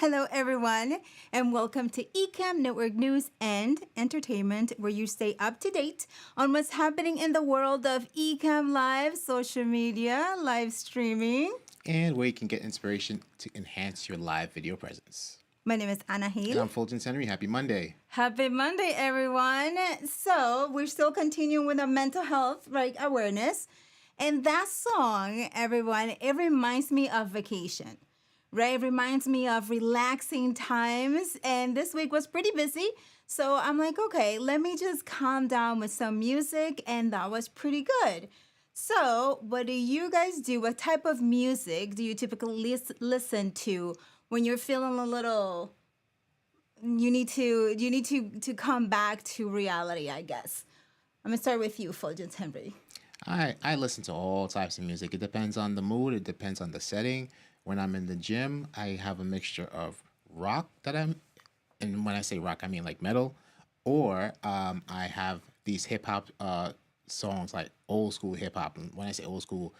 Hello, everyone, and welcome to Ecamm Network News and Entertainment, where you stay up to date on what's happening in the world of Ecamm Live, social media, live streaming, and where you can get inspiration to enhance your live video presence. My name is Anna And Hale. I'm Fuljens Henry. Happy Monday. Happy Monday, everyone. So we're still continuing with our mental health awareness. And that song, everyone, it reminds me of vacation. Right? It reminds me of relaxing times. And this week was pretty busy. So I'm like, okay, let me just calm down with some music. And that was pretty good. So what do you guys do? What type of music do you typically listen to when you're feeling a little, you need to come back to reality, I guess? I'm going to start with you, Fuljens Henry. I listen to all types of music. It depends on the mood. It depends on the setting. When I'm in the gym, I have a mixture of rock and when I say rock, I mean like metal, or I have these hip hop songs, like old school hip hop. And when I say old school,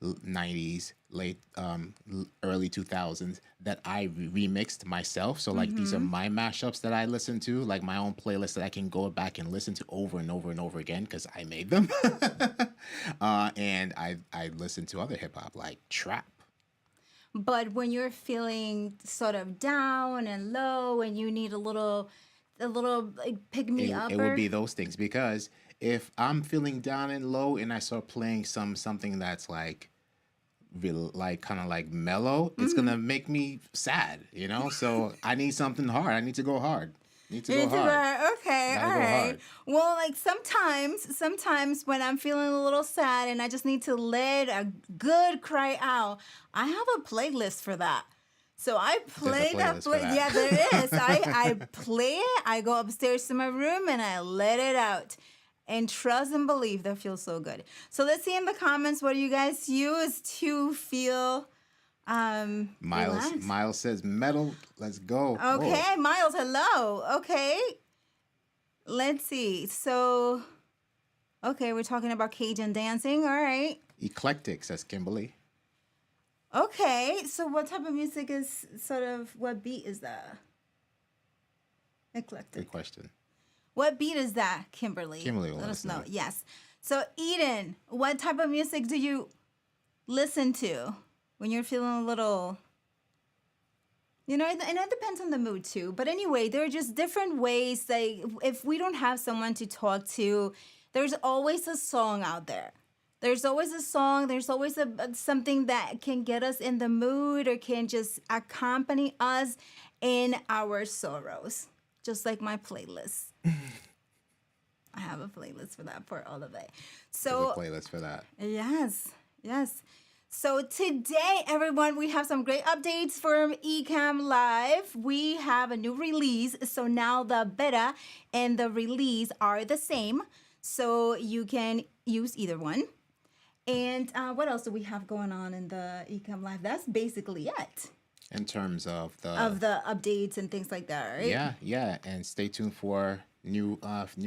90s, late early 2000s, that I remixed myself. So like these are my mashups that I listen to, like my own playlist that I can go back and listen to over and over and over again because I made them. And I listen to other hip hop like trap. But when you're feeling sort of down and low and you need a little like pick me up, it would be those things, because if I'm feeling down and low and I start playing something that's like real, like kind of like mellow, it's gonna make me sad, you know. So I need something hard. I need to go hard. Okay, all right. Well, like sometimes when I'm feeling a little sad and I just need to let a good cry out, I have a playlist for that. So I play that. Yeah, there is. I play it. I go upstairs to my room and I let it out. And trust and believe, that feels so good. So let's see in the comments, what do you guys use to feel Miles says metal. Let's go. Okay, whoa. Miles, hello. Okay. Let's see. So, okay, we're talking about Cajun dancing. All right. Eclectic, says Kimberly. Okay, so what type of music is what beat is that? Eclectic. Good question. What beat is that, Kimberly? Kimberly will let us know. know. Yes. So, Eden, what type of music do you listen to when you're feeling a little, and it depends on the mood too. But anyway, there are just different ways. Like if we don't have someone to talk to, there's always a song out there. There's always a song. There's always something that can get us in the mood or can just accompany us in our sorrows. Just like my playlist. I have a playlist for that, for all of it. So there's a playlist for that. Yes. So today, everyone, we have some great updates from Ecamm Live. We have a new release. So now the beta and the release are the same. So you can use either one. And what else do we have going on in the Ecamm Live? That's basically it. In terms of the updates and things like that, right? Yeah. And stay tuned for new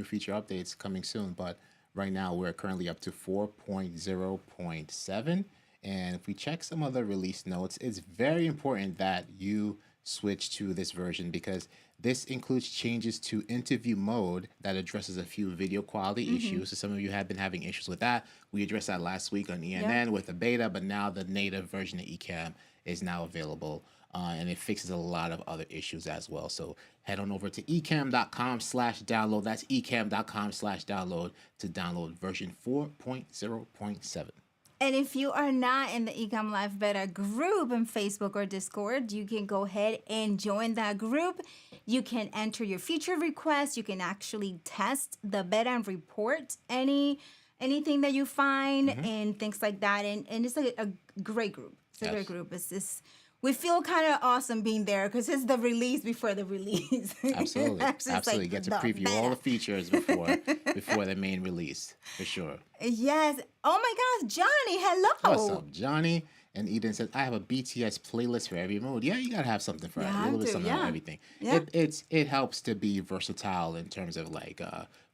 feature updates coming soon. But right now we're currently up to 4.0.7. And if we check some other release notes, it's very important that you switch to this version because this includes changes to interview mode that addresses a few video quality issues. So some of you have been having issues with that. We addressed that last week on ENN with the beta, but now the native version of Ecamm is now available. And it fixes a lot of other issues as well. So head on over to ecamm.com/download. That's ecamm.com/download to download version 4.0.7. And if you are not in the Ecamm Live Beta group in Facebook or Discord, you can go ahead and join that group. You can enter your feature requests. You can actually test the beta and report anything that you find and things like that. And it's like a great group. It's a great group. We feel kind of awesome being there because it's the release before the release. Absolutely. Absolutely. Like get to preview all the features before the main release, for sure. Yes. Oh my gosh, Johnny, hello. What's up, Johnny? And Eden says, I have a BTS playlist for every mood. Yeah, you got to have something for a little bit something for everything. Yeah. It helps to be versatile in terms of like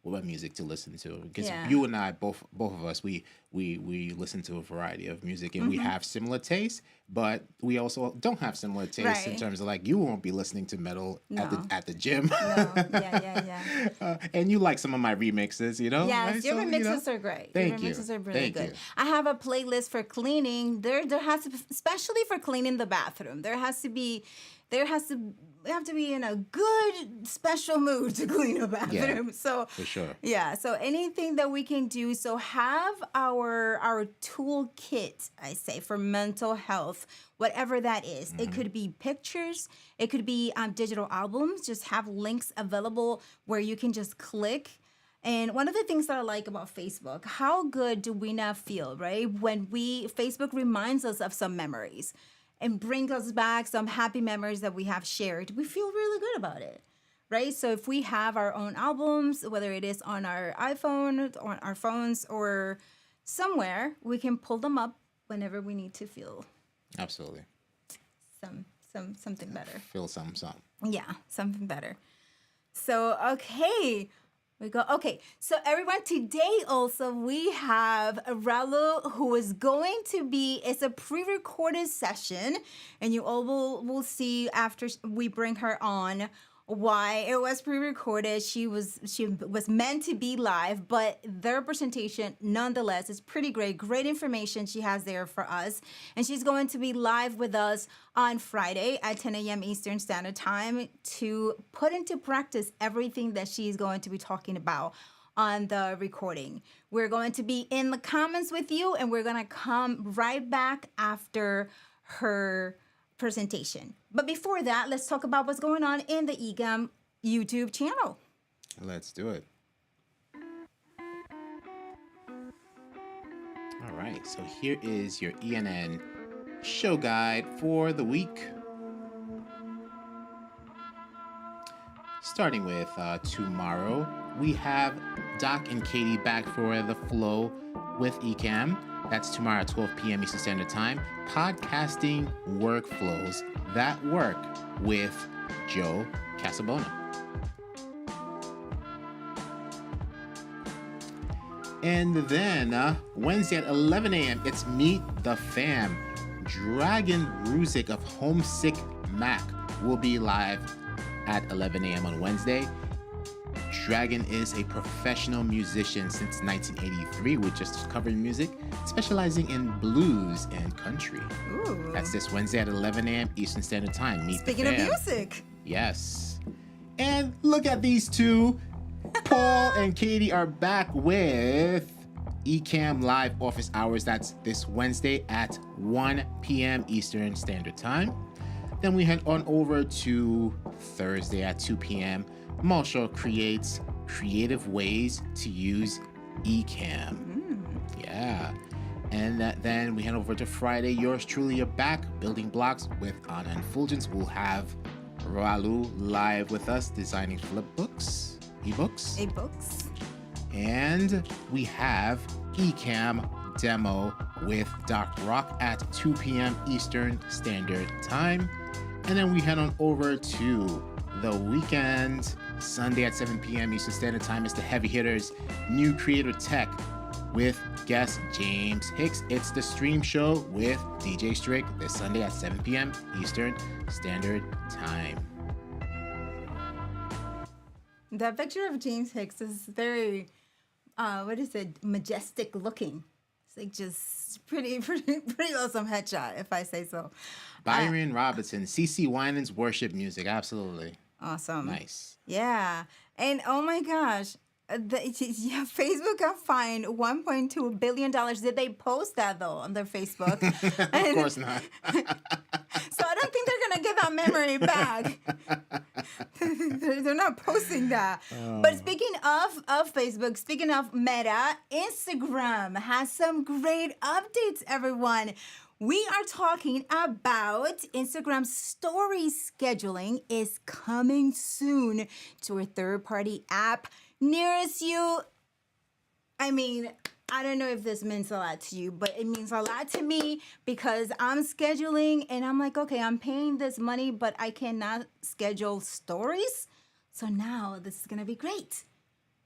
what music to listen to, because Yeah. you and I both of us we listen to a variety of music, and we have similar tastes, but we also don't have similar tastes in Right. terms of, like, you won't be listening to metal No. at the gym. No. Yeah. And you like some of my remixes, right? Yes, your So, remixes are great. Thank Your you. remixes are really Thank good. you. I have a playlist for cleaning. There has to, especially for cleaning the bathroom. There have to be in a good special mood to clean a bathroom. So For sure. yeah, so anything that we can do. So have our toolkit, I say, for mental health, whatever that is. It could be pictures. It could be digital albums. Just have links available where you can just click. And one of the things that I like about Facebook, how good do we not feel, right? When Facebook reminds us of some memories and brings us back some happy memories that we have shared. We feel really good about it, right? So if we have our own albums, whether it is on our iPhone, on our phones, or somewhere, we can pull them up whenever we need to feel Absolutely. something better. Feel some. Yeah, something better. So, okay. We go. Okay. So, everyone, today also we have Ralu, who is going to be, it's a pre-recorded session, and you all will see after we bring her on why it was pre-recorded. She was meant to be live, but their presentation nonetheless is pretty great. Great information she has there for us. And she's going to be live with us on Friday at 10 a.m. Eastern Standard Time to put into practice everything that she's going to be talking about on the recording. We're going to be in the comments with you, and we're going to come right back after her presentation. But before that, let's talk about what's going on in the Ecamm YouTube channel. Let's do it. All right, so here is your ENN show guide for the week. Starting with tomorrow, we have Doc and Katie back for The Flow with Ecamm. That's tomorrow at 12 p.m. Eastern Standard Time. Podcasting workflows that work with Joe Casabona. And then Wednesday at 11 a.m., it's Meet the Fam. Dragon Ruzic of Homesick Mac will be live at 11 a.m. on Wednesday. Dragon is a professional musician since 1983 with just covering music, specializing in blues and country. Ooh. That's this Wednesday at 11 a.m. Eastern Standard Time. Meet Speaking the of fam. music. Yes. And look at these two. Paul and Katie are back with Ecamm Live Office Hours. That's this Wednesday at 1 p.m. Eastern Standard Time. Then we head on over to Thursday at 2 p.m. Marshall creates creative ways to use Ecamm. Yeah. And then we head over to Friday. Yours truly are back. Building Blocks with Anna and Fuljens. We'll have Ralu live with us designing flip books, eBooks. eBooks. And we have Ecamm demo with Doc Rock at 2 p.m. Eastern Standard Time. And then we head on over to the weekend. Sunday at 7 p.m. Eastern Standard Time is the Heavy Hitters New Creator Tech with guest James Hicks. It's the stream show with DJ Strick this Sunday at 7 p.m. Eastern Standard Time. That picture of James Hicks is very, majestic looking. It's like just pretty awesome headshot, if I say so. Byron Robinson, CC Winans worship music. Absolutely. Awesome. Nice. Yeah. And oh my gosh, Facebook got fined $1.2 billion. Did they post that though on their Facebook? Of course not. So I don't think they're going to get that memory back. They're not posting that. Oh. But speaking of Facebook, speaking of Meta, Instagram has some great updates, everyone. We are talking about Instagram story scheduling is coming soon to a third-party app nearest you. I mean, I don't know if this means a lot to you, but it means a lot to me because I'm scheduling and I'm like, okay, I'm paying this money, but I cannot schedule stories. So now this is going to be great.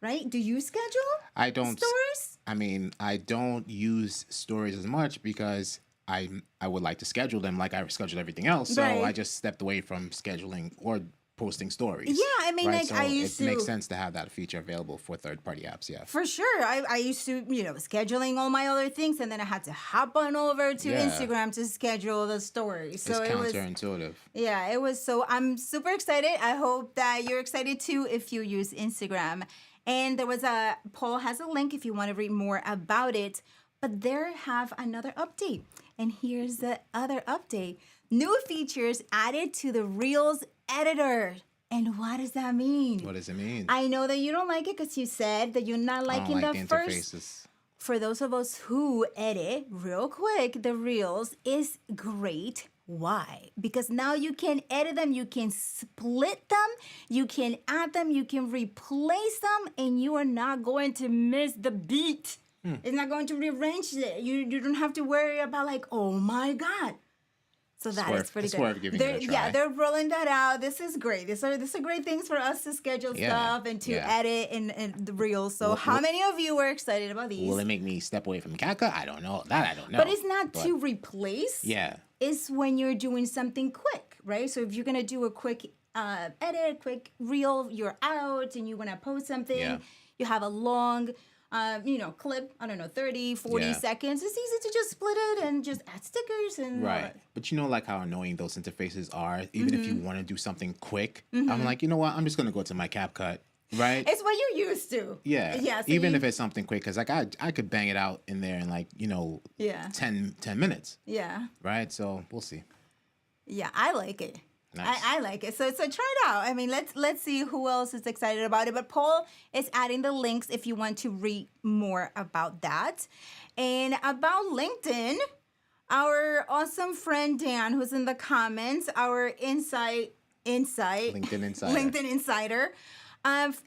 right? Do you schedule I don't. stories? I mean, I don't use stories as much because I would like to schedule them like I schedule everything else. So I Right. just stepped away from scheduling or posting stories. Yeah, I mean, Right. like I So used it makes to. sense to have that feature available for third-party apps. Yeah. For sure. I used to, scheduling all my other things, and then I had to hop on over to Yeah. Instagram to schedule the stories. So It's it was, counterintuitive. yeah, it was. So I'm super excited. I hope that you're excited too if you use Instagram. And there was Paul has a link if you want to read more about it. But there have another update. And here's the other update. New features added to the Reels editor. And what does that mean? What does it mean? I know that you don't like it because you said that you're not I liking don't like the the first. interfaces. For those of us who edit real quick, the Reels is great. Why? Because now you can edit them, you can split them, you can add them, you can replace them, and you are not going to miss the beat. It's not going to rearrange it. You don't have to worry about like, oh my God. So that is pretty It's good. worth giving it a try. Yeah, they're rolling that out. This is great. These are great things for us to schedule stuff and to edit in the Reels. So how many of you were excited about these? Will it make me step away from CapCut? I don't know. That I don't know. But it's not to replace. Yeah. It's when you're doing something quick, right? So if you're gonna do a quick edit, quick reel, you're out and you wanna post something, you have a long clip, I don't know, 30, 40 seconds. It's easy to just split it and just add stickers and right. But you know, like how annoying those interfaces are. Even if you want to do something quick, I'm like, you know what? I'm just gonna go to my CapCut, right? It's what you're used to. Yeah. Yeah. So Even if it's something quick, because like I could bang it out in there in like 10 minutes. Yeah. Right. So we'll see. Yeah, I like it. Nice. I like it. So try it out. I mean, let's see who else is excited about it. But Paul is adding the links if you want to read more about that. And about LinkedIn, our awesome friend Dan, who's in the comments, our LinkedIn Insider.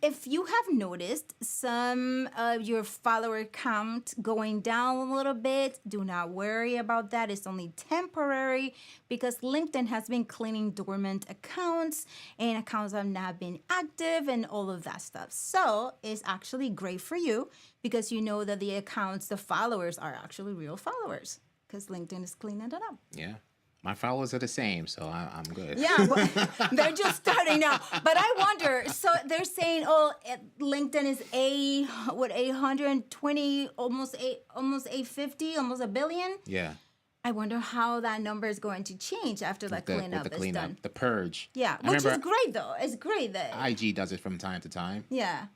If you have noticed some of your follower count going down a little bit, do not worry about that. It's only temporary because LinkedIn has been cleaning dormant accounts and accounts have not been active and all of that stuff. So it's actually great for you because you know that the accounts, the followers are actually real followers because LinkedIn is cleaning it up. Yeah. My followers are the same, so I'm good. Yeah, well, they're just starting now. But I wonder, so they're saying, LinkedIn is 820, almost 850, almost a billion? Yeah. I wonder how that number is going to change after that cleanup is done. The purge. Yeah, which is great, though. It's great that... IG does it from time to time. Yeah.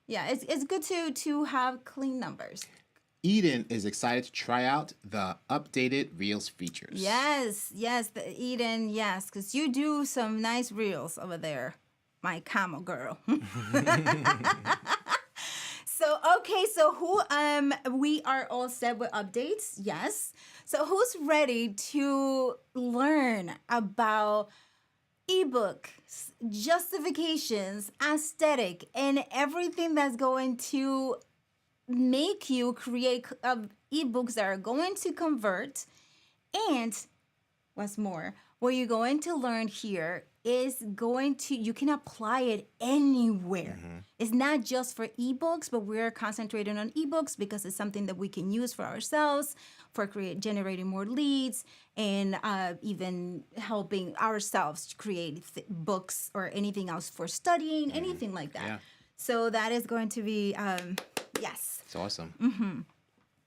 Yeah, it's good to have clean numbers. Eden is excited to try out the updated Reels features. Yes, Eden, yes, because you do some nice Reels over there, my camel girl. So who we are all set with updates, yes. So who's ready to learn about eBooks, justifications, aesthetic, and everything that's going to make you create ebooks that are going to convert. And what's more, what you're going to learn here is you can apply it anywhere. It's not just for ebooks, but we're concentrating on ebooks because it's something that we can use for ourselves, for generating more leads, and even helping ourselves create books or anything else for studying, anything like that. Yeah. So that is going to be, yes. It's awesome.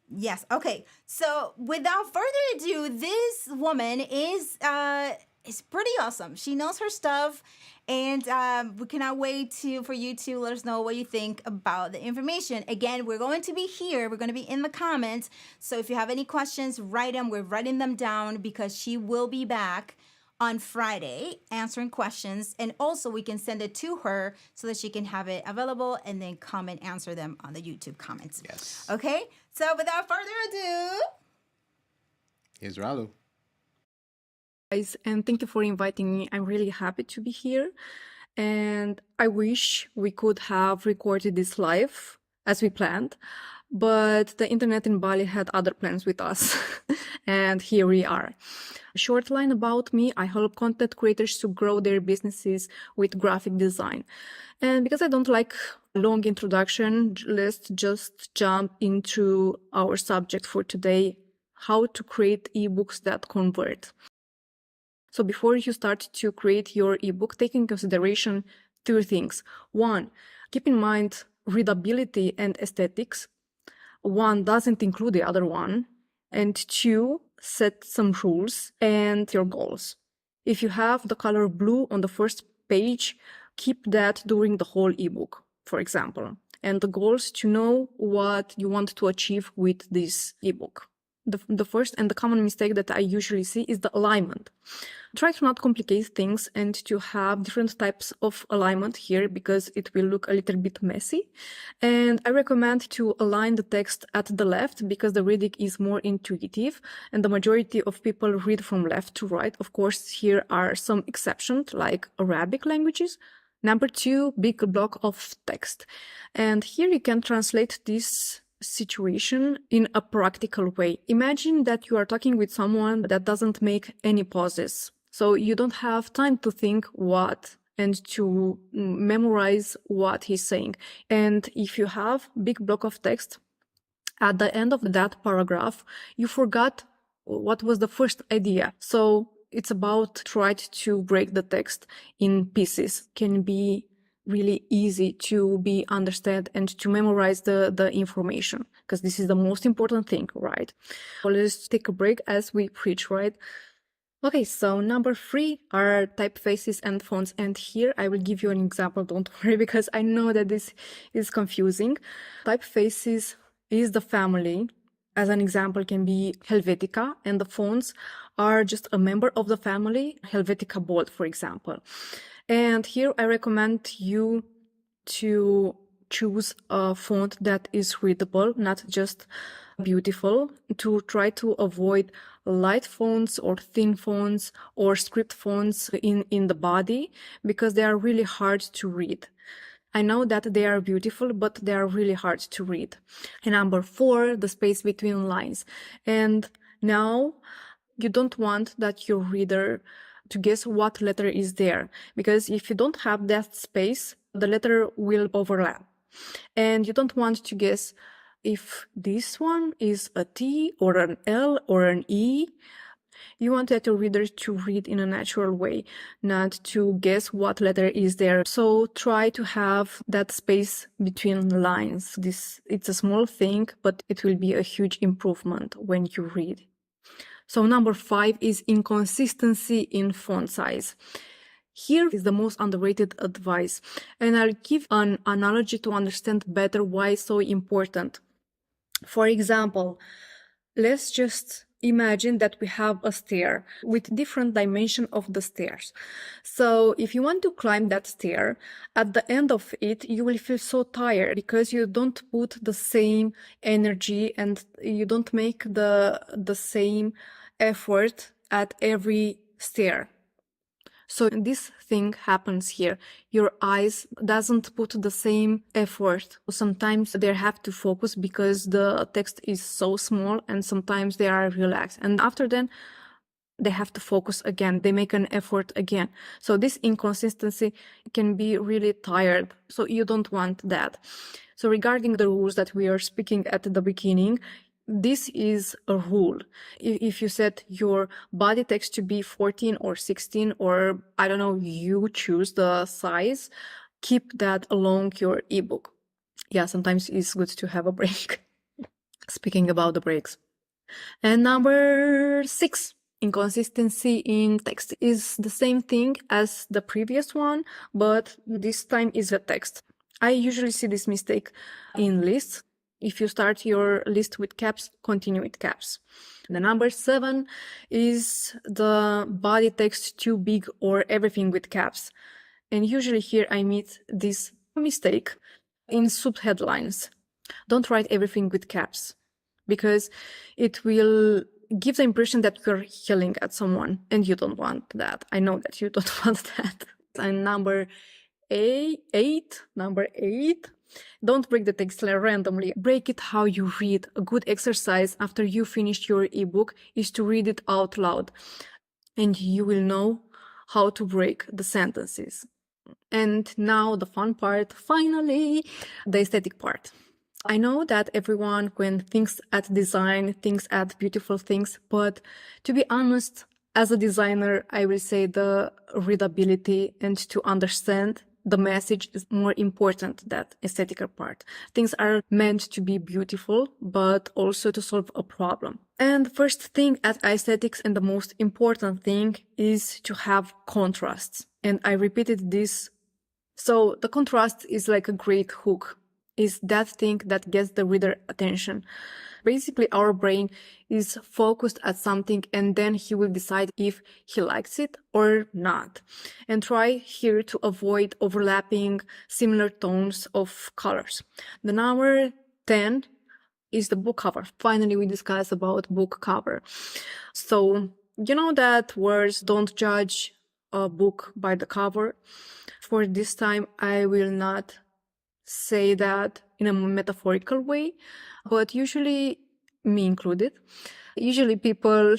Yes. Okay. So without further ado, this woman is pretty awesome. She knows her stuff, and we cannot wait for you to let us know what you think about the information. Again, we're going to be here. We're going to be in the comments. So if you have any questions, write them. We're writing them down because she will be back on Friday answering questions, and also we can send it to her so that she can have it available and then come and answer them on the YouTube comments. Yes. Okay, so without further ado, Here's Ralu. Guys, and thank you for inviting me. I'm really happy to be here, and I wish we could have recorded this live as we planned, but the internet in Bali had other plans with us, and here we are. Short line about me: I help content creators to grow their businesses with graphic design. And because I don't like long introduction, let's just jump into our subject for today: how to create ebooks that convert. So before you start to create your ebook, take in consideration 2 things. 1, keep in mind readability and aesthetics. One doesn't include the other one. And 2, set some rules and your goals. If you have the color blue on the first page, keep that during the whole ebook, for example. And the goals to know what you want to achieve with this ebook. The first and the common mistake that I usually see is the alignment. Try to not complicate things and to have different types of alignment here, because it will look a little bit messy. And I recommend to align the text at the left, because the reading is more intuitive and the majority of people read from left to right. Of course, here are some exceptions like Arabic languages. Number 2, big block of text. And here you can translate this situation in a practical way. Imagine that you are talking with someone that doesn't make any pauses. So you don't have time to think what and to memorize what he's saying. And if you have big block of text, at the end of that paragraph, you forgot what was the first idea. So it's about try to break the text in pieces. Can be really easy to be understood and to memorize the information, because this is the most important thing, right? So let's take a break as we preach, right? Okay, so number 3 are typefaces and fonts. And here I will give you an example, don't worry, because I know that this is confusing. Typefaces is the family. As an example can be Helvetica, and the fonts are just a member of the family, Helvetica Bold, for example. And here I recommend you to choose a font that is readable, not just beautiful, to try to avoid light fonts or thin fonts or script fonts in the body, because they are really hard to read. I know that they are beautiful, but they are really hard to read. And number 4, the space between lines. And now you don't want that your reader to guess what letter is there, because if you don't have that space, the letter will overlap. And you don't want to guess if this one is a T or an L or an E. You want that your reader to read in a natural way, not to guess what letter is there. So try to have that space between lines. It's a small thing, but it will be a huge improvement when you read. So number 5 is inconsistency in font size. Here is the most underrated advice, and I'll give an analogy to understand better why it's so important. For example, let's just imagine that we have a stair with different dimension of the stairs. So if you want to climb that stair, at the end of it, you will feel so tired because you don't put the same energy and you don't make the same effort at every stair. So this thing happens here. Your eyes doesn't put the same effort. Sometimes they have to focus because the text is so small, and sometimes they are relaxed. And after then, they have to focus again. They make an effort again. So this inconsistency can be really tired. So you don't want that. So regarding the rules that we are speaking at the beginning, this is a rule. If you set your body text to be 14 or 16, or I don't know, you choose the size, keep that along your ebook. Yeah, sometimes it's good to have a break. Speaking about the breaks. And number 6, inconsistency in text is the same thing as the previous one, but this time is the text. I usually see this mistake in lists. If you start your list with caps, continue with caps. The number 7 is the body text too big or everything with caps. And usually here I meet this mistake in subheadlines. Don't write everything with caps, because it will give the impression that you're yelling at someone, and you don't want that. I know that you don't want that. And number 8, don't break the text randomly. Break it how you read. A good exercise after you finish your ebook is to read it out loud. and you will know how to break the sentences. And now the fun part, finally, the aesthetic part. I know that everyone, when thinks at design, thinks at beautiful things, but to be honest, as a designer, I will say the readability and to understand the message is more important than aesthetic part. Things are meant to be beautiful, but also to solve a problem. And the first thing at aesthetics and the most important thing is to have contrasts. And I repeated this. So the contrast is like a great hook, is that thing that gets the reader attention. Basically, our brain is focused at something and then he will decide if he likes it or not. And try here to avoid overlapping similar tones of colors. The number 10 is the book cover. Finally, we discuss about book cover. So, you know that words don't judge a book by the cover. For this time, I will not say that in a metaphorical way, but usually, me included, usually people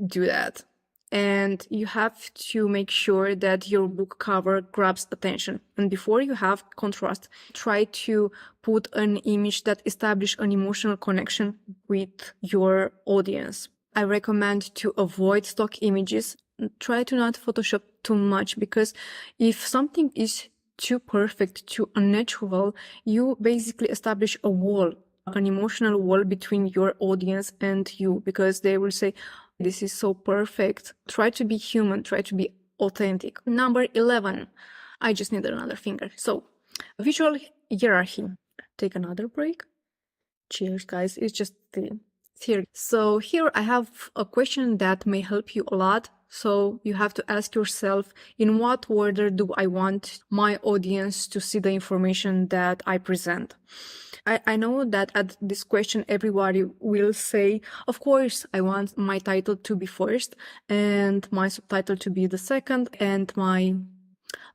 do that. And you have to make sure that your book cover grabs attention. And before you have contrast, try to put an image that establishes an emotional connection with your audience. I recommend to avoid stock images. Try to not Photoshop too much, because if something is too perfect, too unnatural, you basically establish a wall, an emotional wall between your audience and you, because they will say, this is so perfect. Try to be human, try to be authentic. Number 11, I just need another finger. So, visual hierarchy. Take another break. Cheers, guys. It's just here. So here I have a question that may help you a lot. So you have to ask yourself, in what order do I want my audience to see the information that I present? I know that at this question, everybody will say, of course, I want my title to be first and my subtitle to be the second and my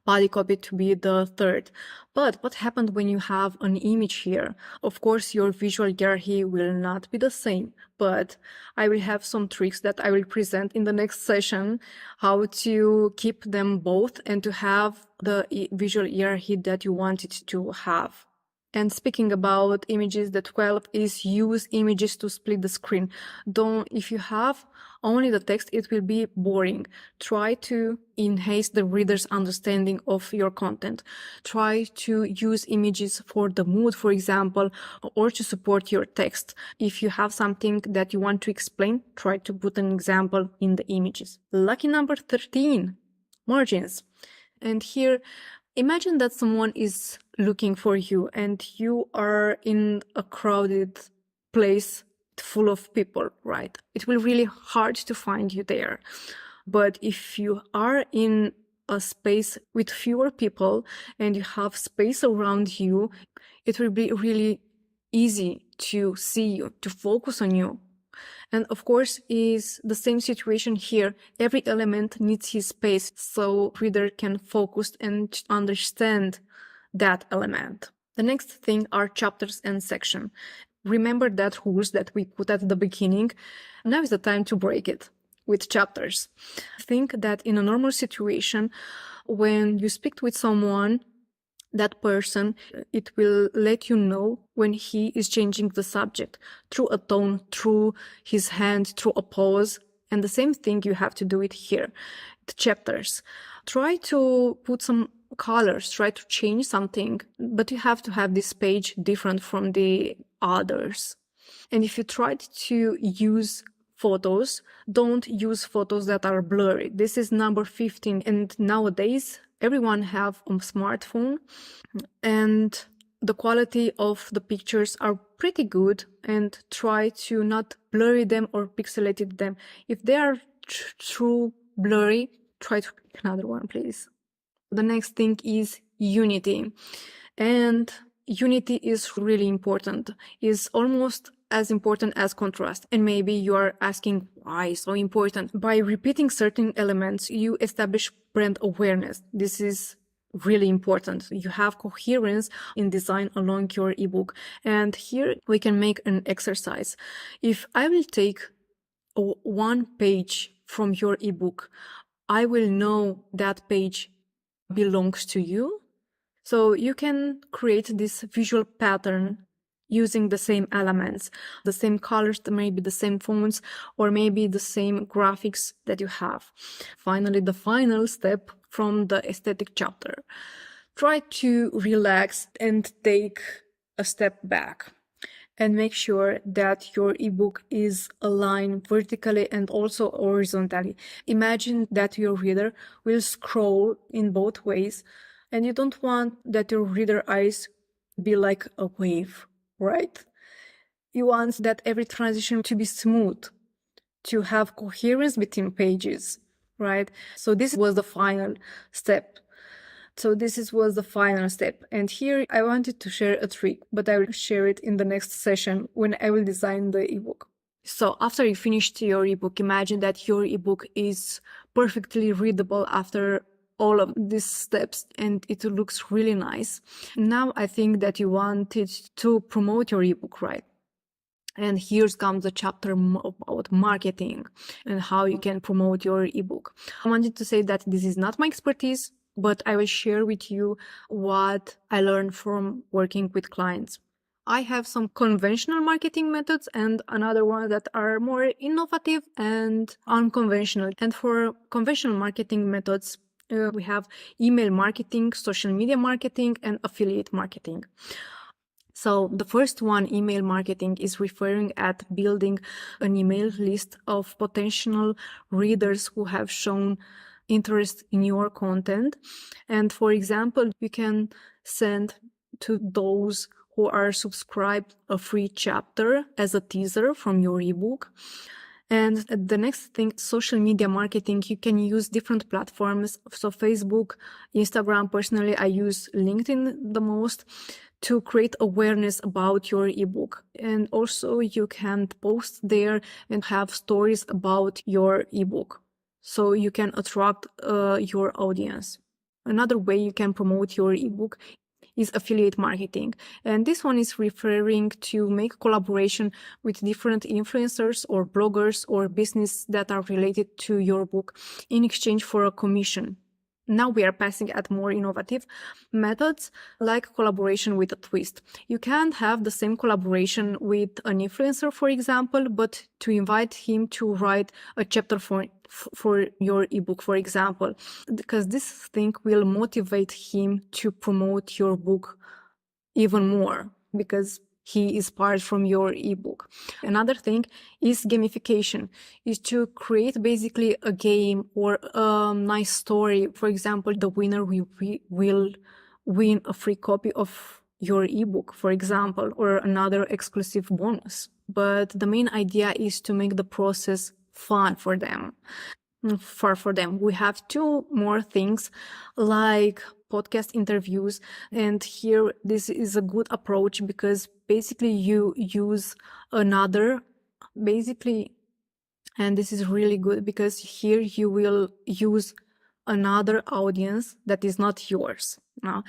body copy to be the third. But what happened when you have an image here? Of course, your visual hierarchy will not be the same, but I will have some tricks that I will present in the next session, how to keep them both and to have the visual hierarchy that you want it to have. And speaking about images, the 12 is use images to split the screen. If you have only the text, it will be boring. Try to enhance the reader's understanding of your content. Try to use images for the mood, for example, or to support your text. If you have something that you want to explain, try to put an example in the images. Lucky number 13, margins. And here, imagine that someone is looking for you and you are in a crowded place full of people, right? It will be really hard to find you there. But if you are in a space with fewer people and you have space around you, it will be really easy to see you, to focus on you. And of course, is the same situation here. Every element needs his space so reader can focus and understand that element. The next thing are chapters and section. Remember that rules that we put at the beginning. Now is the time to break it with chapters. Think that in a normal situation, when you speak with someone, that person, it will let you know when he is changing the subject through a tone, through his hand, through a pause. And the same thing you have to do it here. The chapters. Try to put some colors, try to change something, but you have to have this page different from the others. And if you tried to use photos, don't use photos that are blurry. This is number 15. And nowadays, everyone have a smartphone and the quality of the pictures are pretty good, and try to not blurry them or pixelated them. If they are true blurry, try to pick another one, please. The next thing is unity. And unity is really important. It's almost as important as contrast. And maybe you are asking why so important. By repeating certain elements, you establish brand awareness. This is really important. You have coherence in design along your ebook. And here we can make an exercise. If I will take one page from your ebook, I will know that page belongs to you. So you can create this visual pattern using the same elements, the same colors, maybe the same fonts, or maybe the same graphics that you have. Finally, the final step from the aesthetic chapter. Try to relax and take a step back and make sure that your ebook is aligned vertically and also horizontally. Imagine that your reader will scroll in both ways, and you don't want that your reader eyes be like a wave, right? You want that every transition to be smooth, to have coherence between pages, right? So this was the final step. And here I wanted to share a trick, but I will share it in the next session when I will design the ebook. So after you finished your ebook, imagine that your ebook is perfectly readable after all of these steps and it looks really nice. Now I think that you wanted to promote your ebook, right? And here comes the chapter about marketing and how you can promote your ebook. I wanted to say that this is not my expertise, but I will share with you what I learned from working with clients. I have some conventional marketing methods and another one that are more innovative and unconventional. And for conventional marketing methods, we have email marketing, social media marketing, and affiliate marketing. So the first one, email marketing, is referring at building an email list of potential readers who have shown interest in your content. And for example, you can send to those who are subscribed a free chapter as a teaser from your ebook. And the next thing, social media marketing, you can use different platforms. So Facebook, Instagram, personally, I use LinkedIn the most to create awareness about your ebook. And also you can post there and have stories about your ebook. So you can attract your audience. Another way you can promote your ebook is affiliate marketing. And this one is referring to make collaboration with different influencers or bloggers or business that are related to your book in exchange for a commission. Now we are passing at more innovative methods like collaboration with a twist. You can't have the same collaboration with an influencer, for example, but to invite him to write a chapter for your ebook, for example, because this thing will motivate him to promote your book even more because he is part from your ebook. Another thing is gamification, is to create basically a game or a nice story. For example, the winner will win a free copy of your ebook, for example, or another exclusive bonus. But the main idea is to make the process fun for them. We have two more things like podcast interviews, and here this is a good approach because basically you use another and this is really good because here you will use another audience that is not yours. And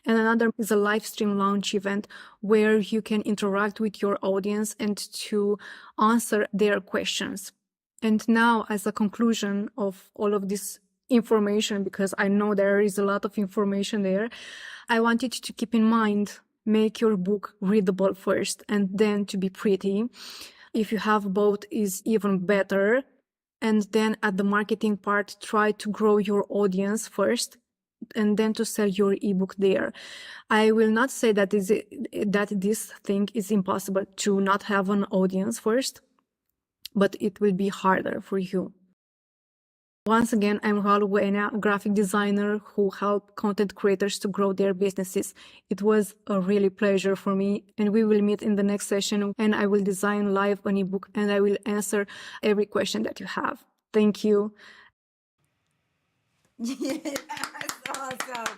another is a live stream launch event where you can interact with your audience and to answer their questions. And now, as a conclusion of all of this information, because I know there is a lot of information there, I wanted to keep in mind, make your book readable first and then to be pretty. If you have both is even better. And then at the marketing part, try to grow your audience first and then to sell your ebook there. I will not say that this thing is impossible to not have an audience first, but it will be harder for you. Once again, I'm Ralu Enea, a graphic designer who help content creators to grow their businesses. It was a really pleasure for me, and we will meet in the next session, and I will design live an ebook, and I will answer every question that you have. Thank you. Yeah, that's awesome.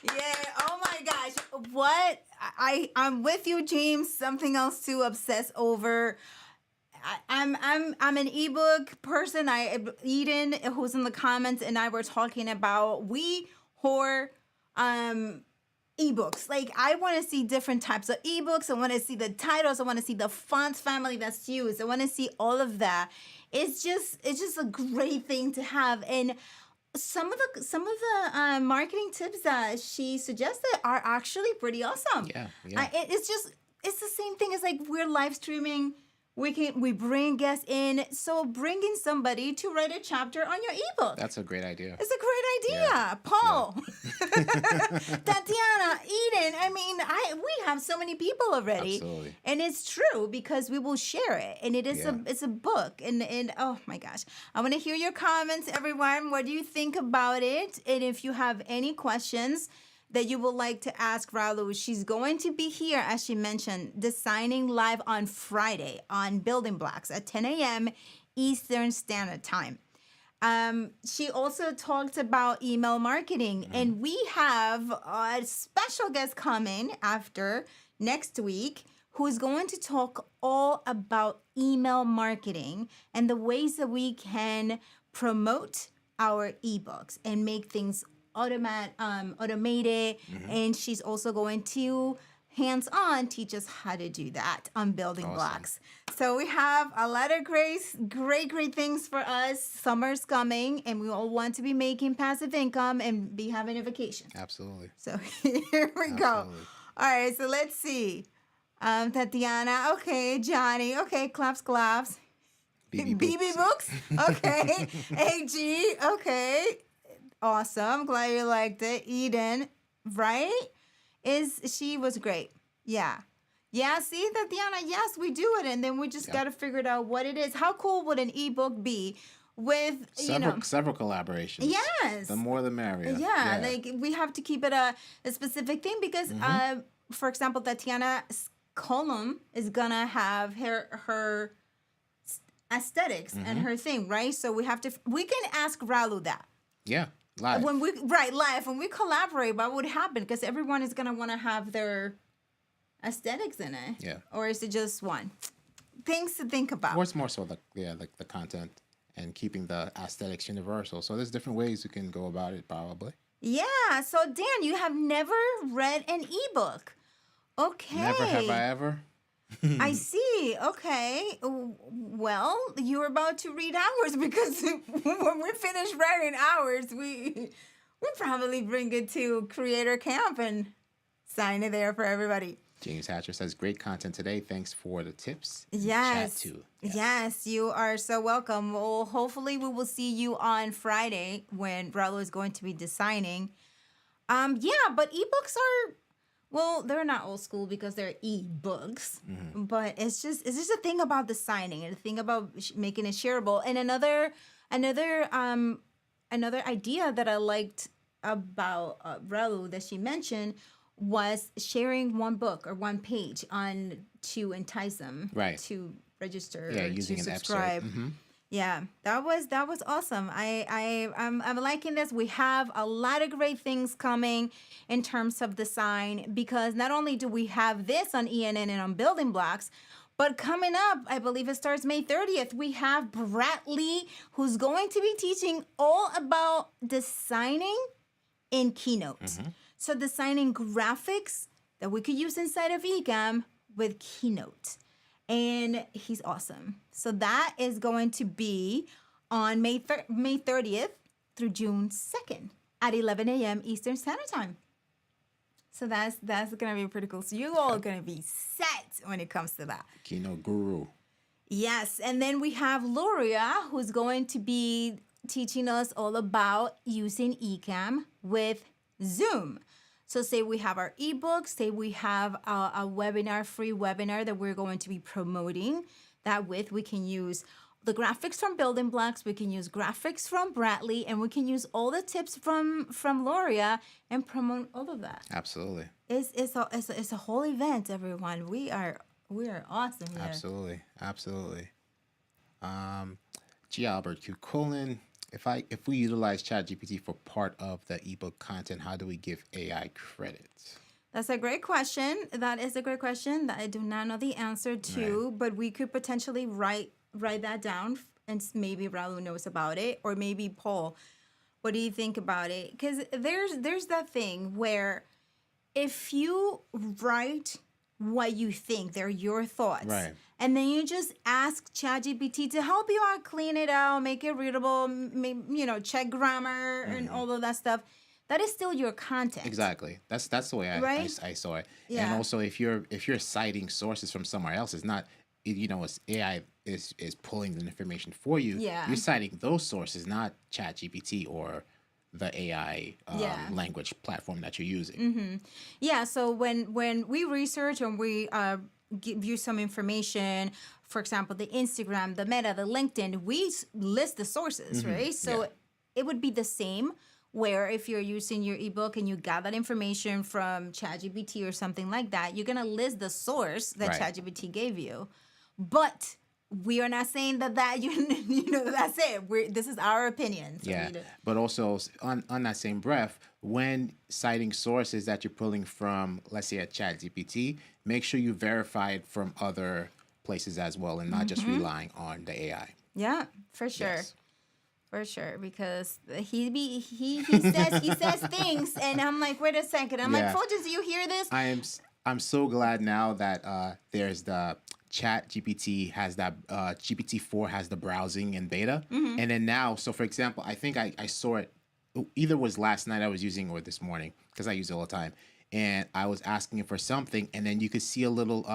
Yeah. Oh my gosh. What? I'm with you, James. Something else to obsess over. I'm an ebook person. Eden, who's in the comments, and I were talking about we whore ebooks. Like, I want to see different types of ebooks. I want to see the titles. I want to see the font family that's used. I want to see all of that. It's just a great thing to have. And some of the marketing tips that she suggested are actually pretty awesome. Yeah. It's the same thing as like we're live streaming. We bring guests in. So bring in somebody to write a chapter on your ebook. That's a great idea. It's a great idea. Yeah. Paul, Tatiana, Eden. I mean, we have so many people already. Absolutely. And it's true because we will share it. And it is Yeah. it's a book. And oh my gosh. I want to hear your comments, everyone. What do you think about it? And if you have any questions that you would like to ask Ralu, she's going to be here, as she mentioned, designing live on Friday on Building Blocks at 10 a.m. Eastern Standard Time. She also talked about email marketing, and we have a special guest coming after next week who's going to talk all about email marketing and the ways that we can promote our ebooks and make things automated. And she's also going to hands-on teach us how to do that on Building Blocks. So we have a lot of great things for us. Summer's coming, and we all want to be making passive income and be having a vacation. Absolutely. So here we go. Absolutely. All right, so let's see. Tatiana, okay. Johnny, okay. Claps. BB Books, okay. AG, okay. Awesome. Glad you liked it. Eden, right? She was great. Yeah. Yeah, see, Tatiana, yes, we do it. And then we just got to figure it out what it is. How cool would an ebook be with, several collaborations? Yes. The more the merrier. Yeah, like we have to keep it a specific thing because, for example, Tatiana's column is going to have her aesthetics and her thing, right? So we can ask Ralu that. Yeah. Live. Live. When we collaborate, what would happen? Because everyone is gonna want to have their aesthetics in it. Yeah. Or is it just one? Things to think about. Or it's more so the content and keeping the aesthetics universal. So there's different ways you can go about it, probably. Yeah. So Dan, you have never read an ebook. Okay. Never have I ever. I see. Okay. Well, you're about to read ours because when we finish writing ours, we probably bring it to Creator Camp and sign it there for everybody. James Hatcher says, great content today. Thanks for the tips. Yes. Chat too. Yes, you are so welcome. Well, hopefully we will see you on Friday when Ralu is going to be designing. Yeah, but ebooks are... Well, they're not old school because they're e-books, but it's just a thing about the signing and the thing about making it shareable. And another idea that I liked about Ralu that she mentioned was sharing one book or one page to entice them to register or using to an subscribe. excerpt. Yeah, that was awesome. I'm liking this. We have a lot of great things coming in terms of design because not only do we have this on ENN and on Building Blocks, but coming up, I believe it starts May 30th, we have Bradley who's going to be teaching all about designing in Keynote. So designing graphics that we could use inside of Ecamm with Keynote. And he's awesome. So that is going to be on May 30th through June 2nd at 11 a.m. Eastern Standard Time. So that's going to be pretty cool. So you all are going to be set when it comes to that. Keynote guru. Yes. And then we have Luria, who's going to be teaching us all about using Ecamm with Zoom. So say we have our ebooks, say we have a webinar, free webinar that we're going to be promoting that with. We can use the graphics from Building Blocks, we can use graphics from Bradley, and we can use all the tips from Loria and promote all of that. Absolutely. It's a whole event, everyone. We are awesome here. Absolutely. G. Albert Q. Colon. If we utilize ChatGPT for part of the ebook content, how do we give AI credit? That's a great question. That is a great question that I do not know the answer to, but we could potentially write that down, and maybe Ralu knows about it, or maybe Paul. What do you think about it? Because there's that thing where if you write what you think, they're your thoughts. Right. And then you just ask ChatGPT to help you out, clean it out, make it readable, check grammar and all of that stuff. That is still your content. Exactly. That's the way I saw it. Yeah. And also, if you're citing sources from somewhere else, it's not, it's AI is pulling the information for you. Yeah. You're citing those sources, not ChatGPT or the AI language platform that you're using. Yeah. So when we research and we give you some information, for example, the Instagram, the Meta, the LinkedIn, we list the sources, right? So it would be the same. Where if you're using your ebook and you got that information from ChatGPT or something like that, you're gonna list the source that ChatGPT gave you. But we are not saying that that's it. This is our opinion. So but also on that same breath, when citing sources that you're pulling from, let's say, a ChatGPT, make sure you verify it from other places as well, and not just relying on the AI. Yeah, for sure. Yes. For sure, because he says things, and I'm like, wait a second. I'm like, Fuljens, do you hear this? I'm so glad now that there's the Chat GPT has that GPT-4 has the browsing in beta, and then now, so for example, I think I saw it either was last night I was using or this morning because I use it all the time, and I was asking it for something, and then you could see a little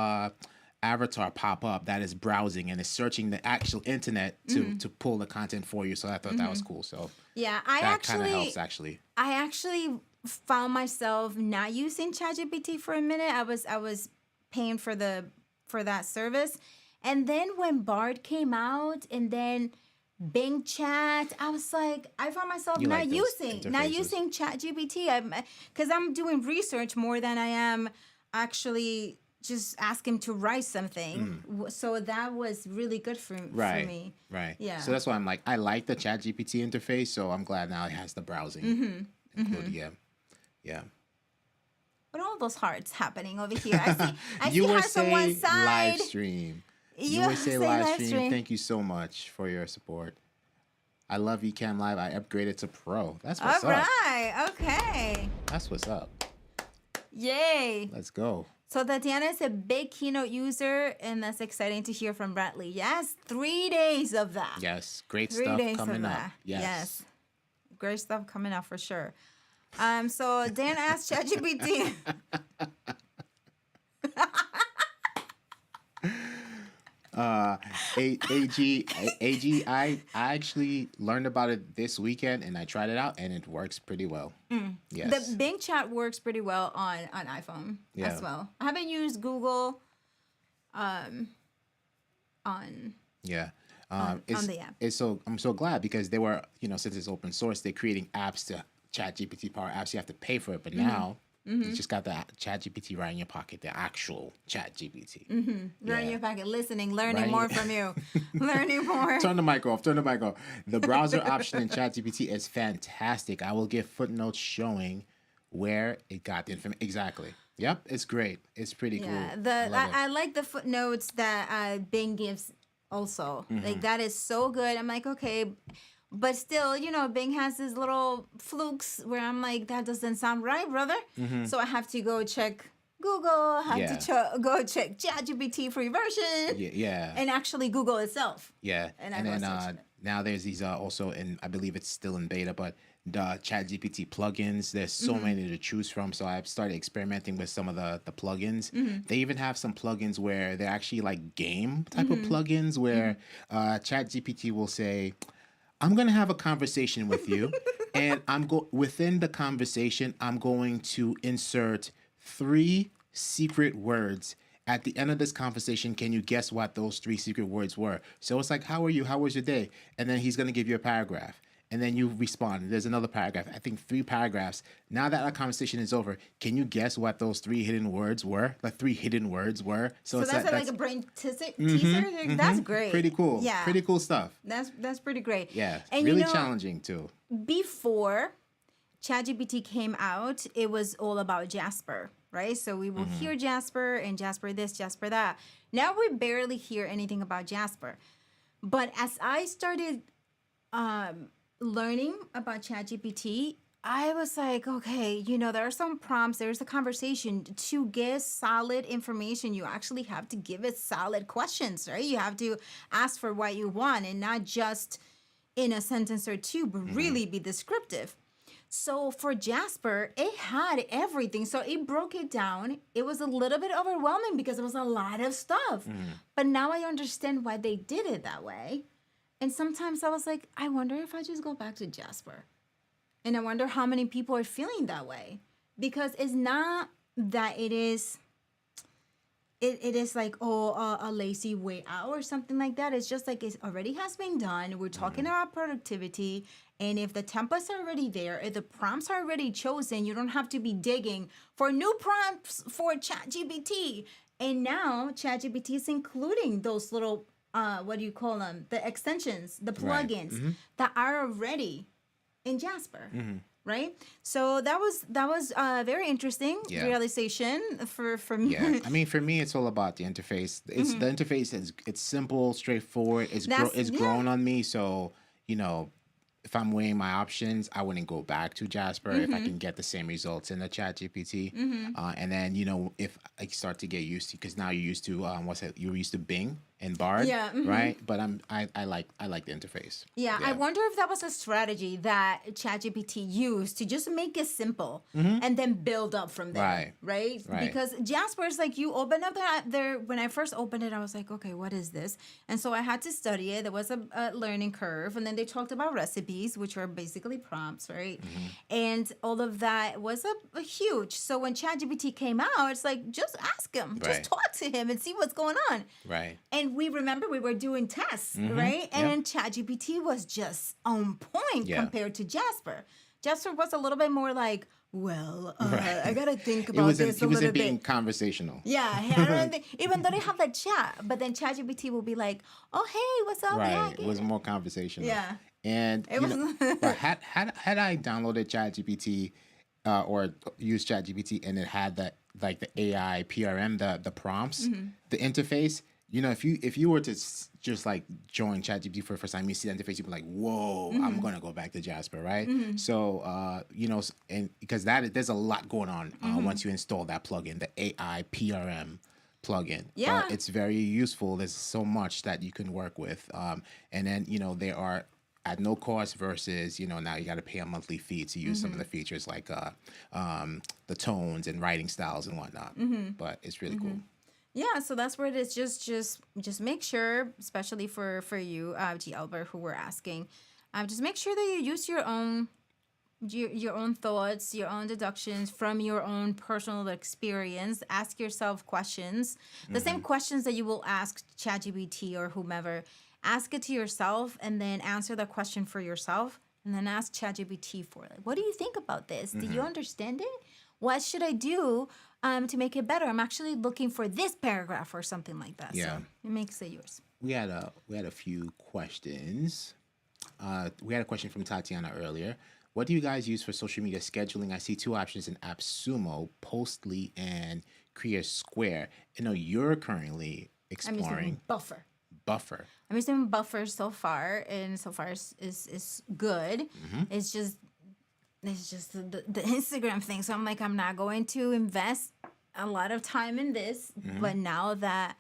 avatar pop up that is browsing and is searching the actual internet to pull the content for you. So I thought that was cool. So that kind of helps actually. I actually found myself not using ChatGPT for a minute. I was paying for that service, and then when Bard came out, and then Bing Chat, I was like, I found myself not using ChatGPT because I'm doing research more than I am actually just ask him to write something. So that was really good for me. Right. Yeah. So that's why I'm like, I like the ChatGPT interface, so I'm glad now it has the browsing included. Yeah. What are all those hearts happening over here? I see You were hearts on one saying side. live stream. You were saying live stream. Thank you so much for your support. I love Ecamm Live. I upgraded to Pro. That's what's up. All right. Okay. That's what's up. Yay. Let's go. So Tatiana is a big Keynote user, and that's exciting to hear from Bradley. Yes, 3 days of that. Yes, great 3 stuff days coming of up. that. Yes. Great stuff coming up for sure. So Dan asked ChatGPT. I actually learned about it this weekend, and I tried it out, and it works pretty well. Yes. The Bing Chat works pretty well on iPhone as well. I haven't used Google on the app. I'm so glad because they were, since it's open source, they're creating apps to ChatGPT power apps. You have to pay for it, but now you just got the ChatGPT right in your pocket, the actual ChatGPT. Right in your pocket, listening, learning more from you, learning more. Turn the mic off. The browser option in ChatGPT is fantastic. I will give footnotes showing where it got the information. Exactly. Yep, it's great. It's pretty cool. I like the footnotes that Bing gives also. Like, that is so good. I'm like, okay. But still, Bing has these little flukes where I'm like, that doesn't sound right, brother. So I have to go check Google, go check ChatGPT free version. Yeah. And actually Google itself. Yeah. And then now there's these also, and I believe it's still in beta, but the ChatGPT plugins, there's so many to choose from. So I've started experimenting with some of the plugins. They even have some plugins where they're actually like game type of plugins where ChatGPT will say, I'm going to have a conversation with you, and within the conversation, I'm going to insert 3 secret words. At the end of this conversation, can you guess what those 3 secret words were? So it's like, how are you? How was your day? And then he's going to give you a paragraph. And then you respond. There's another paragraph. I think 3 paragraphs. Now that our conversation is over, can you guess what those 3 hidden words were? The 3 hidden words were. So that's like a brain teaser? That's great. Pretty cool. Yeah. Pretty cool stuff. That's pretty great. Yeah. And really challenging too. Before ChatGPT came out, it was all about Jasper, right? So we will hear Jasper and Jasper this, Jasper that. Now we barely hear anything about Jasper. But as I started learning about ChatGPT, I was like, okay, there are some prompts, there's a conversation. To get solid information, you actually have to give it solid questions, right? You have to ask for what you want and not just in a sentence or two, but really be descriptive. So for Jasper, it had everything. So it broke it down. It was a little bit overwhelming because it was a lot of stuff. But now I understand why they did it that way. And sometimes I was like, I wonder if I just go back to Jasper. And I wonder how many people are feeling that way. Because it's not that it is like, a lazy way out or something like that. It's just like it already has been done. We're talking about productivity. And if the templates are already there, if the prompts are already chosen, you don't have to be digging for new prompts for ChatGPT. And now ChatGPT is including those little, what do you call them? The extensions, the plugins that are already in Jasper. Right, so that was very interesting realization for me. Yeah, I mean, for me, it's all about the interface. It's the interface it's simple, straightforward. It's grown on me. So if I'm weighing my options, I wouldn't go back to Jasper if I can get the same results in the Chat GPT. And then if I start to get used to, because now you're used to you're used to Bing and Bard, right? But I like the interface. Yeah, I wonder if that was a strategy that ChatGPT used to just make it simple and then build up from there, right? Because Jasper is like, you open up there. When I first opened it, I was like, okay, what is this? And so I had to study it. There was a learning curve, and then they talked about recipes, which are basically prompts, right? And all of that was a huge. So when ChatGPT came out, it's like, just ask him, just talk to him and see what's going on, right? And we were doing tests, right? And ChatGPT was just on point compared to Jasper. Jasper was a little bit more like, well, I gotta think about this a little bit. He wasn't being conversational. Yeah, even though they have that chat, but then ChatGPT will be like, "Oh, hey, what's up?" Right, it was more conversational. Yeah, and but had I downloaded ChatGPT or used ChatGPT and it had that like the AI PRM, the prompts, the interface. If you were to just like join ChatGPT for the first time, you see the interface, you'd be like, "Whoa, I'm gonna go back to Jasper," right? So, and because there's a lot going on once you install that plugin, the AI PRM plugin. Yeah, it's very useful. There's so much that you can work with, and then they are at no cost versus now you got to pay a monthly fee to use some of the features like the tones and writing styles and whatnot. But it's really cool. Yeah, so that's where it is. Just make sure, especially for you, G. Albert, who we're asking, just make sure that you use your own thoughts, your own deductions from your own personal experience. Ask yourself questions, the same questions that you will ask ChatGPT or whomever. Ask it to yourself, and then answer the question for yourself, and then ask ChatGPT for it. What do you think about this? Do you understand it? What should I do to make it better? I'm actually looking for this paragraph or something like that. Yeah. So it makes it yours. We had a few questions. We had a question from Tatiana earlier. What do you guys use for social media scheduling? I see two options in AppSumo, Postly and Create Square. I know you're currently exploring I'm using Buffer. I'm using Buffer so far, and so far is good. It's just the Instagram thing. So I'm like, I'm not going to invest a lot of time in this. But now that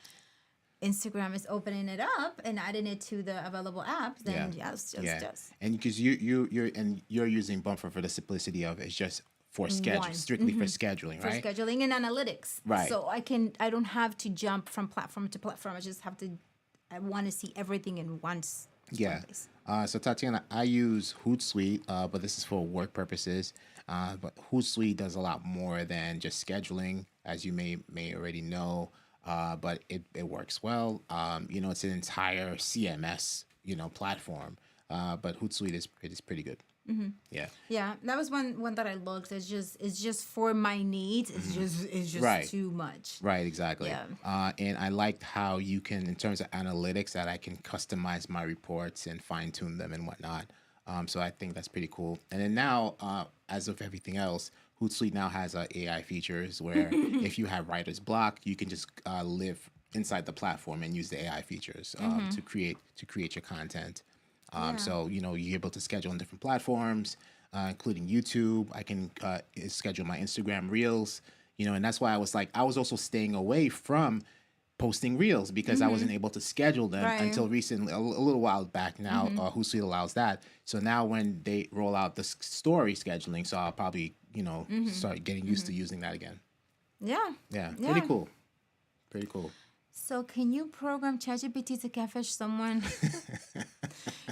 Instagram is opening it up and adding it to the available apps, then yes. And because you're using Buffer for the simplicity of it's just for strictly for scheduling, right? For scheduling and analytics. Right. So I don't have to jump from platform to platform. I want to see everything in one place. So Tatiana, I use Hootsuite, but this is for work purposes. But Hootsuite does a lot more than just scheduling, as you may already know. But it works well. It's an entire CMS, platform. But Hootsuite is pretty good. Yeah, that was one that I looked. It's just for my needs. It's just too much. Right, exactly. And I liked how you can, in terms of analytics, that I can customize my reports and fine tune them and whatnot. So I think that's pretty cool. And then now, as of everything else, Hootsuite now has AI features where if you have writer's block, you can just live inside the platform and use the AI features to create your content. So you're able to schedule on different platforms. including YouTube. I can schedule my Instagram reels, and that's why I was also staying away from posting reels because I wasn't able to schedule them until recently, a little while back now. Hootsuite allows that. So now when they roll out the story scheduling, so I'll probably, start getting used to using that again. Yeah. Yeah. Pretty cool. Pretty cool. So can you program ChatGPT to catfish someone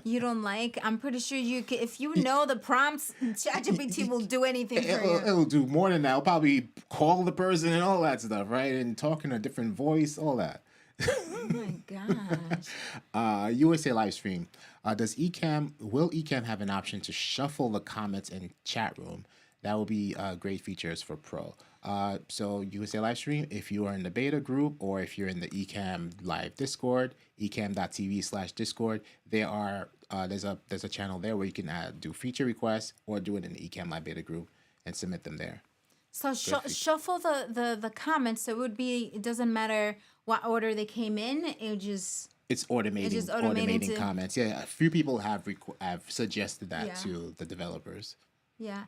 you don't like? I'm pretty sure you can. If you know the prompts, ChatGPT will do anything for you. It'll do more than that. It'll probably call the person and all that stuff, right? And talk in a different voice, all that. Oh my gosh. USA live stream. Will Ecamm have an option to shuffle the comments in chat room? That will be great features for Pro. So USA live stream, if you are in the beta group or if you're in the Ecamm live Discord, ecamm.tv/Discord, there's a channel there where you can do feature requests or do it in the Ecamm live beta group and submit them there. So shuffle the comments. So it doesn't matter what order they came in. It's automating comments. Yeah, a few people have suggested that to the developers. Yeah.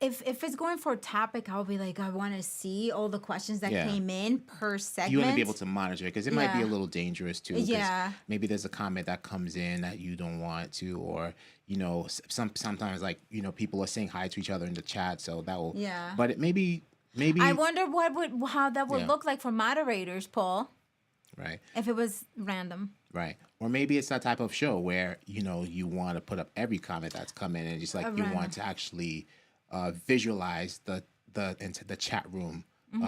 If it's going for a topic, I'll be like, I want to see all the questions that came in per segment. You want to be able to monitor it because it might be a little dangerous too. Yeah. Maybe there's a comment that comes in that you don't want to, or sometimes people are saying hi to each other in the chat, so that will. Yeah. But it maybe. I wonder how that would look like for moderators, Paul. Right. If it was random. Right. Or maybe it's that type of show where, you want to put up every comment that's come in and just like you want to actually visualize the chat room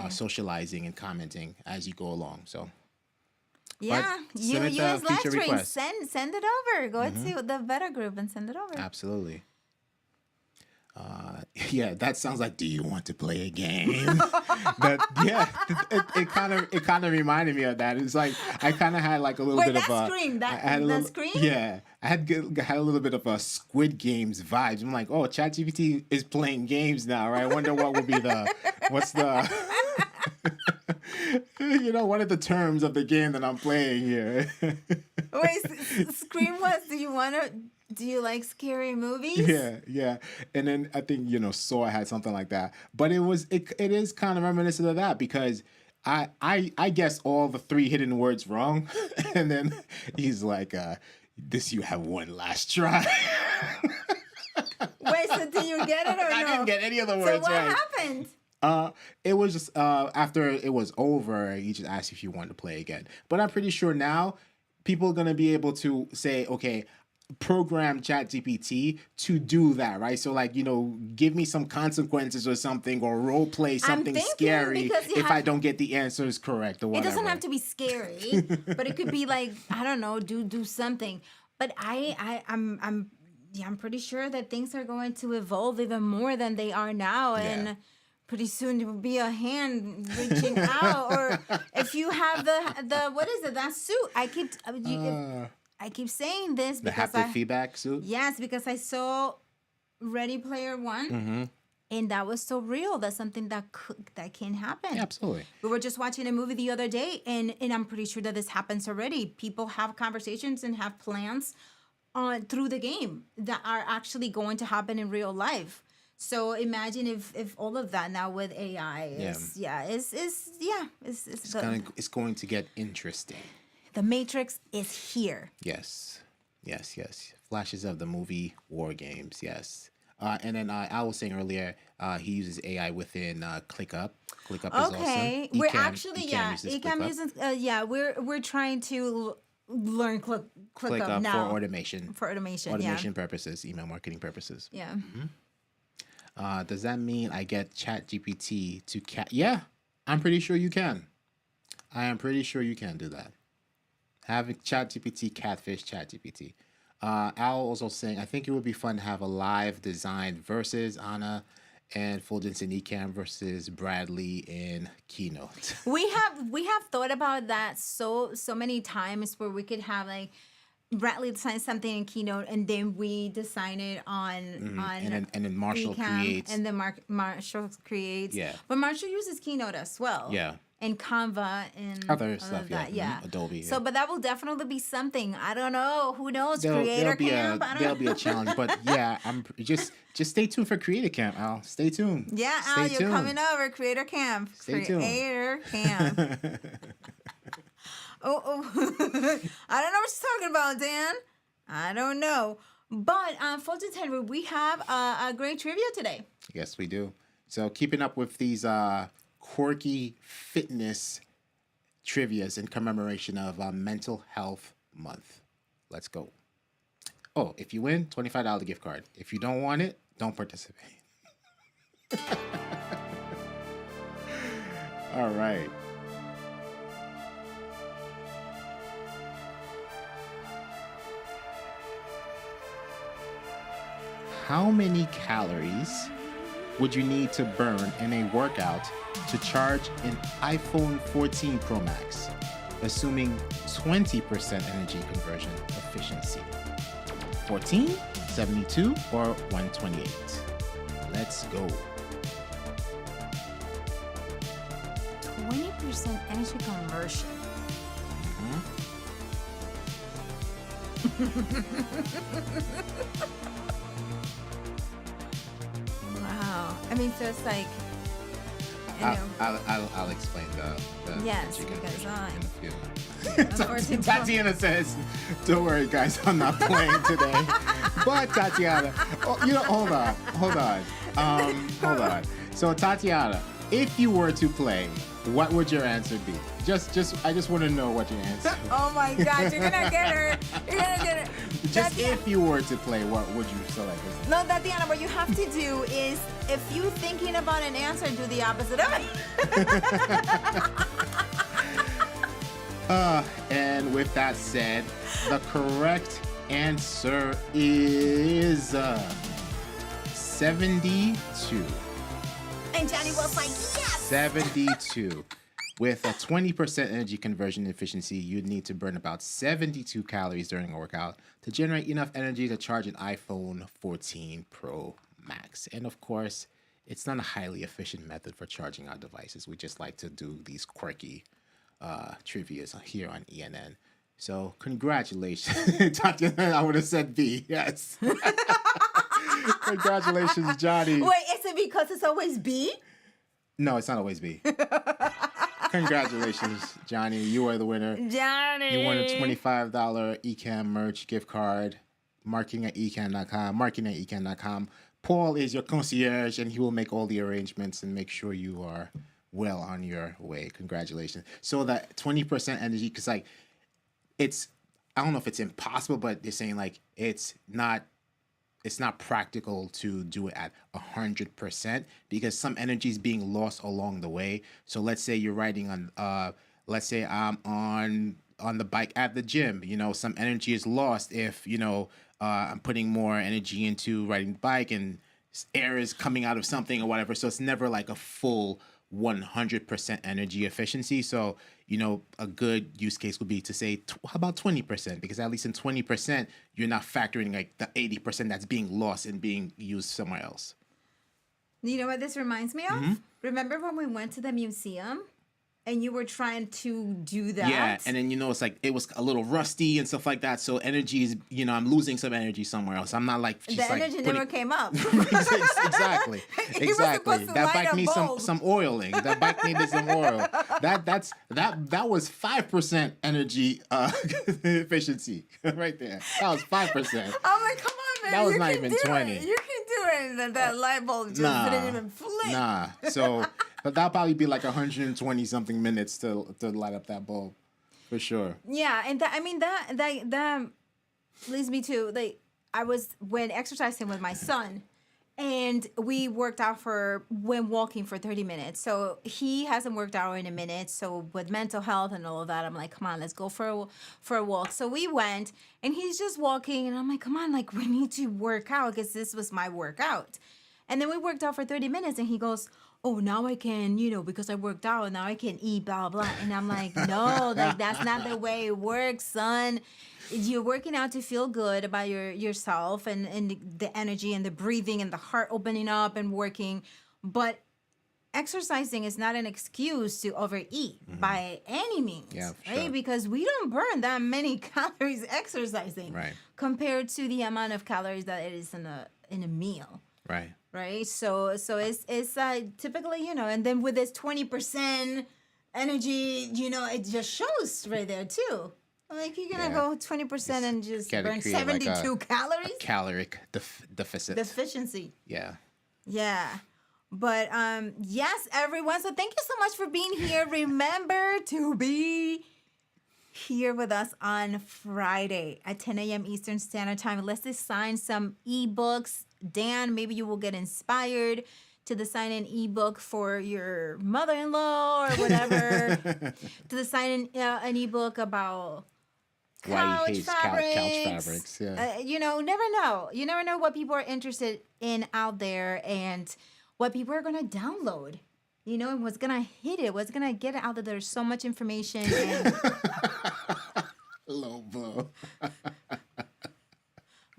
socializing and commenting as you go along. So yeah, US live stream, send it over. Go to the beta group and send it over. Absolutely. Yeah, that sounds like, do you want to play a game? It kind of reminded me of that. It's like I kind of had like a little bit of a scream. Scream? Yeah, I had a little bit of a Squid Games vibes. I'm like, oh, ChatGPT is playing games now, right? I wonder what would be what's the what are the terms of the game that I'm playing here? Wait, Scream was, do you like scary movies? Yeah. And then I think, Saw had something like that. But it is kind of reminiscent of that because I guess all the 3 hidden words wrong. And then he's like, this you have one last try. Wait, so did you get it or no? I didn't get any of the words right. So what happened? It was just after it was over, he just asked if you wanted to play again. But I'm pretty sure now people are going to be able to say, okay, program ChatGPT to do that, right? So like, give me some consequences or something, or role play something scary if I don't get the answers correct or whatever. It doesn't have to be scary, but it could be like, I don't know, do something. But I'm pretty sure that things are going to evolve even more than they are now, and pretty soon it will be a hand reaching out, or if you have the what is it, that suit? I keep saying this because the haptic feedback suit. Yes, because I saw Ready Player One, and that was so real. That's something that can happen. Yeah, absolutely. We were just watching a movie the other day, and I'm pretty sure that this happens already. People have conversations and have plans through the game that are actually going to happen in real life. So imagine if all of that now with AI it's going to get interesting. The Matrix is here. Yes. Flashes of the movie War Games. Yes. And then I was saying earlier, he uses AI within ClickUp. ClickUp is awesome. We're actually Ecamm uses we're trying to learn ClickUp now for automation. Automation purposes, email marketing purposes. Yeah. Does that mean I get ChatGPT to Yeah, I'm pretty sure you can. I am pretty sure you can do that. Having ChatGPT catfish ChatGPT. Al also saying, I think it would be fun to have a live design versus Anna and Fuljens in Ecamm versus Bradley in Keynote. We have thought about that so many times where we could have like Bradley design something in Keynote and then we design it on and then Marshall Ecamm, creates, and then Marshall creates. Yeah, but Marshall uses Keynote as well. Yeah. and Canva and Other all of stuff, yeah. that. Yeah. Adobe. So, Yeah. but that will definitely be something. I don't know. Who knows? There'll Creator be camp. I don't there'll know. be a challenge, but yeah, I'm just stay tuned for Creator Camp, Al. Stay tuned. Yeah, Stay Al, you're tuned. coming over. Creator camp. Stay tuned. Creator camp. Oh. I don't know what you're talking about, Dan. I don't know. But Fulton Henry, we have a great trivia today. Yes, we do. So keeping up with these quirky fitness trivias in commemoration of Mental Health Month. Let's go. Oh, if you win, $25 gift card. If you don't want it, don't participate. All right. How many calories would you need to burn in a workout to charge an iPhone 14 Pro Max, assuming 20% energy conversion efficiency? 14, 72, or 128? Let's go. 20% energy conversion. Wow. I mean, so it's like, you know, I'll explain the yes, energy because conversion in a few. Unfortunately, Tatiana says, "Don't worry, guys, I'm not playing today." But Tatiana, hold on. So Tatiana, if you were to play, what would your answer be? I just want to know what your answer. Oh my gosh, you're gonna get her. You're gonna get her. Just Tatiana. if you were to play, what would you select? No, Tatiana, what you have to do is, if you thinking about an answer, do the opposite of it. And with that said, the correct answer is 72. And Johnny was like, yes. 72. With a 20% energy conversion efficiency, you'd need to burn about 72 calories during a workout to generate enough energy to charge an iPhone 14 Pro Max. And of course, it's not a highly efficient method for charging our devices. We just like to do these quirky trivias here on ENN. So congratulations. Tatiana, I would have said B, yes. Congratulations, Johnny. Wait, is it because it's always B? No, it's not always B. Congratulations, Johnny. You are the winner. Johnny. You won a $25 Ecamm merch gift card. Marketing at ecamm.com. Paul is your concierge, and he will make all the arrangements and make sure you are well on your way. Congratulations. So that 20% energy, because I don't know if it's impossible, but they're saying like it's not practical to do it at 100% because some energy is being lost along the way. So let's say you're riding on, let's say I'm on the bike at the gym. Some energy is lost if I'm putting more energy into riding the bike and air is coming out of something or whatever. So it's never like a full 100% energy efficiency. So, a good use case would be to say, how about 20%? Because at least in 20%, you're not factoring like the 80% that's being lost and being used somewhere else. You know what this reminds me of? Mm-hmm. Remember when we went to the museum and you were trying to do that? Yeah, and then it's like it was a little rusty and stuff like that. So energy is, I'm losing some energy somewhere else. I'm not like just the energy never came up. Exactly. That bike needs some oiling. That bike needed some oil. That was 5% energy efficiency right there. That was 5%. I'm like, come on, man. That was you not can even do 20. It. You can do it. That light bulb just didn't even flip. Nah. So but that'll probably be like 120 something minutes to light up that bulb, for sure. Yeah, and that leads me to I was when exercising with my son, and we worked out when walking for 30 minutes. So he hasn't worked out in a minute. So with mental health and all of that, I'm like, come on, let's go for a walk. So we went, and he's just walking, and I'm like, come on, like we need to work out because this was my workout. And then we worked out for 30 minutes, and he goes, oh, now I can, because I worked out, and now I can eat, blah, blah. And I'm like, no, that's not the way it works, son. You're working out to feel good about yourself and the energy and the breathing and the heart opening up and working. But exercising is not an excuse to overeat by any means, Yeah, right? sure. Because we don't burn that many calories exercising, Right. compared to the amount of calories that it is in a meal, Right. right? So it's typically, and then with this 20% energy, it just shows right there too. Like you're gonna Yeah. go 20% and just Gotta burn create like 72 calories. Caloric deficit. Deficiency. Yeah. Yeah. But yes, everyone. So thank you so much for being here. Remember to be here with us on Friday at 10 a.m. Eastern Standard Time. Let's design some ebooks. Dan, maybe you will get inspired to design an ebook for your mother-in-law or whatever. To design an ebook about Why he hates couch fabrics. fabrics. Yeah. Never know. You never know what people are interested in out there and what people are going to download. And what's going to hit it, what's going to get it out there. There's so much information. And Low blow. I'm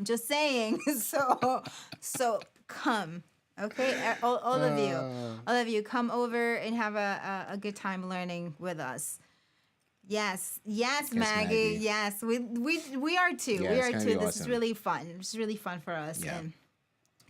just saying. So come. Okay, all of you, come over and have a good time learning with us. Yes, Maggie. Yes, we are too. Yeah, we it's are gonna too. be This is awesome. really fun. It's really fun for us. Yeah. And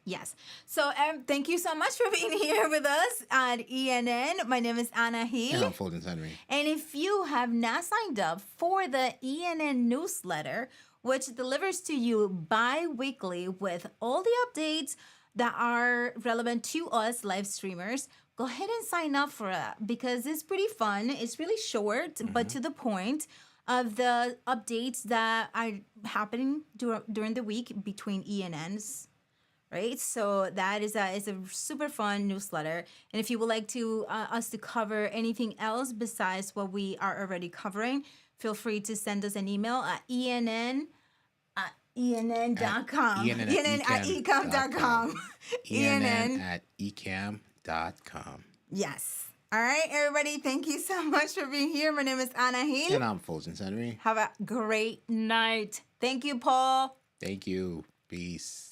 yes. So thank you so much for being here with us at ENN. My name is Anna He. And I'm Fuljens Henry. And if you have not signed up for the ENN newsletter, which delivers to you bi-weekly with all the updates that are relevant to us live streamers, go ahead and sign up for it because it's pretty fun. It's really short, but to the point of the updates that are happening during the week between ENNs. Right, so that is a super fun newsletter, and if you would like to us to cover anything else besides what we are already covering, feel free to send us an email at enn@enn.com. ENN at ecamm.com. ENN@ecamm.com. Yes. All right, everybody. Thank you so much for being here. My name is Anna He. And I'm Fuljens Henry. Have a great night. Thank you, Paul. Thank you. Peace.